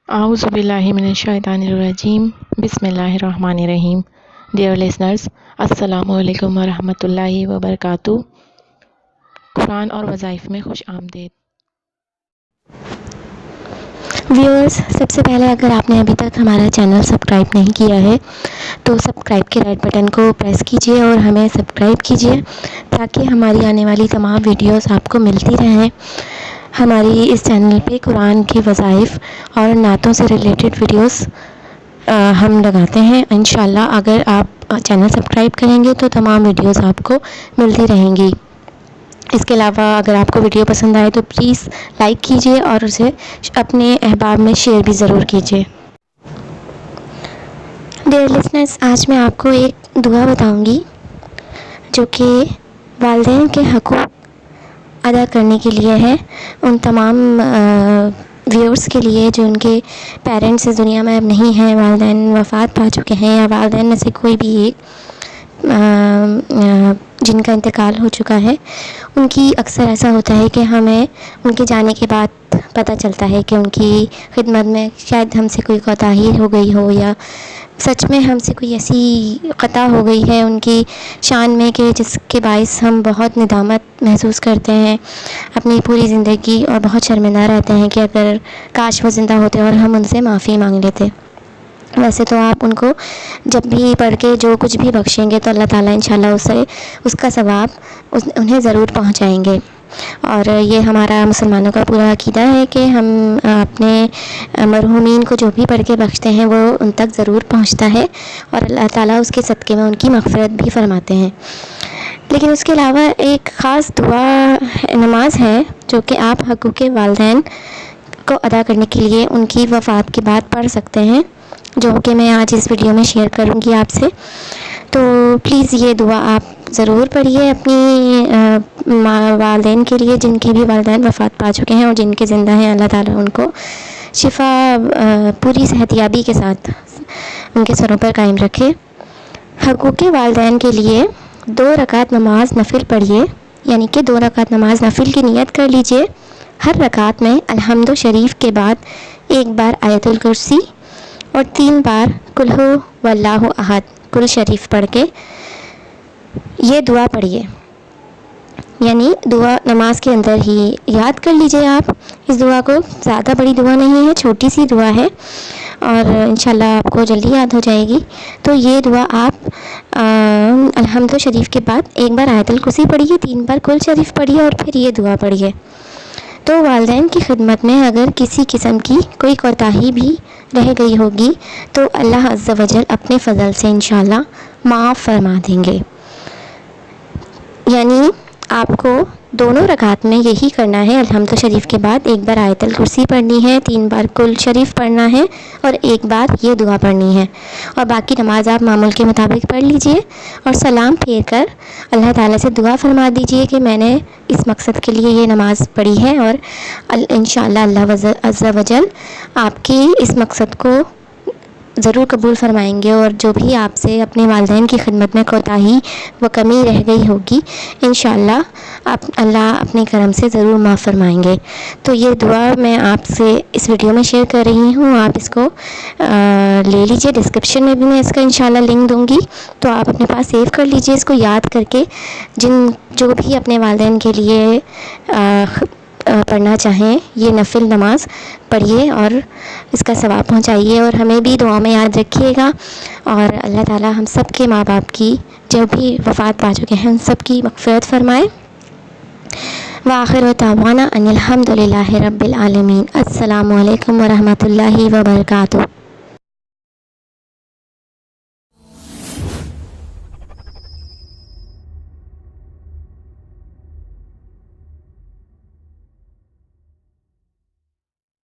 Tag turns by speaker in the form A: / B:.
A: اعوذ باللہ من الشیطان الرجیم بسم اللہ الرحمن الرحیم. ڈیئر لسنرز، السلام علیکم ورحمۃ اللہ وبرکاتہ. قرآن اور وظائف میں خوش آمدید.
B: ویورز، سب سے پہلے اگر آپ نے ابھی تک ہمارا چینل سبسکرائب نہیں کیا ہے تو سبسکرائب کے ریڈ بٹن کو پریس کیجئے اور ہمیں سبسکرائب کیجئے تاکہ ہماری آنے والی تمام ویڈیوز آپ کو ملتی رہیں. ہماری اس چینل پہ قرآن کی وظائف اور نعتوں سے ریلیٹڈ ویڈیوز ہم لگاتے ہیں. انشاءاللہ اگر آپ چینل سبسکرائب کریں گے تو تمام ویڈیوز آپ کو ملتی رہیں گی. اس کے علاوہ اگر آپ کو ویڈیو پسند آئے تو پلیز لائک کیجئے اور اسے اپنے احباب میں شیئر بھی ضرور کیجئے. ڈیئر لسنرز، آج میں آپ کو ایک دعا بتاؤں گی جو کہ والدین کے حقوق ادا کرنے کے لیے ہے. ان تمام ویورز کے لیے جو ان کے پیرنٹس اس دنیا میں اب نہیں ہیں، والدین وفات پا چکے ہیں، یا والدین میں سے کوئی بھی ایک جن کا انتقال ہو چکا ہے. ان کی اکثر ایسا ہوتا ہے کہ ہمیں ان کے جانے کے بعد پتہ چلتا ہے کہ ان کی خدمت میں شاید ہم سے کوئی کوتاہی ہو گئی ہو، یا سچ میں ہم سے کوئی ایسی خطا ہو گئی ہے ان کی شان میں کہ جس کے باعث ہم بہت ندامت محسوس کرتے ہیں اپنی پوری زندگی، اور بہت شرمندہ رہتے ہیں کہ اگر کاش وہ زندہ ہوتے اور ہم ان سے معافی مانگ لیتے. ویسے تو آپ ان کو جب بھی پڑھ کے جو کچھ بھی بخشیں گے تو اللہ تعالیٰ انشاءاللہ اس کا ثواب انہیں ضرور پہنچائیں گے. اور یہ ہمارا مسلمانوں کا پورا عقیدہ ہے کہ ہم اپنے مرحومین کو جو بھی پڑھ کے بخشتے ہیں وہ ان تک ضرور پہنچتا ہے، اور اللہ تعالیٰ اس کے صدقے میں ان کی مغفرت بھی فرماتے ہیں. لیکن اس کے علاوہ ایک خاص دعا نماز ہے جو کہ آپ حقوق والدین کو ادا کرنے کے لیے ان کی وفات کے بعد پڑھ سکتے ہیں، جو کہ میں آج اس ویڈیو میں شیئر کروں گی آپ سے. تو پلیز یہ دعا آپ ضرور پڑھیے اپنی والدین کے لیے جن کے بھی والدین وفات پا چکے ہیں، اور جن کے زندہ ہیں اللہ تعالیٰ ان کو شفا پوری صحت یابی کے ساتھ ان کے سروں پر قائم رکھے. حقوق والدین کے لیے 2 رکعت نماز نفل پڑھیے، یعنی کہ 2 رکعت نماز نفل کی نیت کر لیجئے. ہر رکعت میں الحمد شریف کے بعد 1 بار آیت الکرسی اور 3 بار قل ہو واللہ احد کل شریف پڑھ کے یہ دعا پڑھیے. یعنی دعا نماز کے اندر ہی یاد کر لیجئے آپ اس دعا کو. زیادہ بڑی دعا نہیں ہے، چھوٹی سی دعا ہے، اور انشاءاللہ آپ کو جلدی یاد ہو جائے گی. تو یہ دعا آپ الحمد شریف کے بعد 1 بار آیت الکرسی پڑھیے، 3 بار کل شریف پڑھیے اور پھر یہ دعا پڑھیے. تو والدین کی خدمت میں اگر کسی قسم کی کوئی کوتاہی بھی رہ گئی ہوگی تو اللہ عز و جل اپنے فضل سے انشاءاللہ معاف فرما دیں گے. یعنی آپ کو دونوں رکعت میں یہی کرنا ہے، الحمد شریف کے بعد 1 بار آیت الکرسی پڑھنی ہے، 3 بار کل شریف پڑھنا ہے اور 1 بار یہ دعا پڑھنی ہے. اور باقی نماز آپ معمول کے مطابق پڑھ لیجئے اور سلام پھیر کر اللہ تعالیٰ سے دعا فرما دیجئے کہ میں نے اس مقصد کے لیے یہ نماز پڑھی ہے، اور انشاءاللہ اللہ عز و جل آپ کی اس مقصد کو ضرور قبول فرمائیں گے، اور جو بھی آپ سے اپنے والدین کی خدمت میں کوتاہی و کمی رہ گئی ہوگی انشاءاللہ اللہ اپنے کرم سے ضرور معاف فرمائیں گے. تو یہ دعا میں آپ سے اس ویڈیو میں شیئر کر رہی ہوں، آپ اس کو لے لیجئے. ڈسکرپشن میں بھی میں اس کا انشاءاللہ لنک دوں گی، تو آپ اپنے پاس سیو کر لیجئے اس کو یاد کر کے. جو بھی اپنے والدین کے لیے پڑھنا چاہیں یہ نفل نماز پڑھیے اور اس کا ثواب پہنچائیے، اور ہمیں بھی دعا میں یاد رکھیے گا. اور اللہ تعالیٰ ہم سب کے ماں باپ کی جو بھی وفات پا چکے ہیں ان سب کی مغفرت فرمائے. وآخر دعوانا ان الحمد للہ رب العالمین. السلام علیکم ورحمۃ اللہ وبرکاتہ.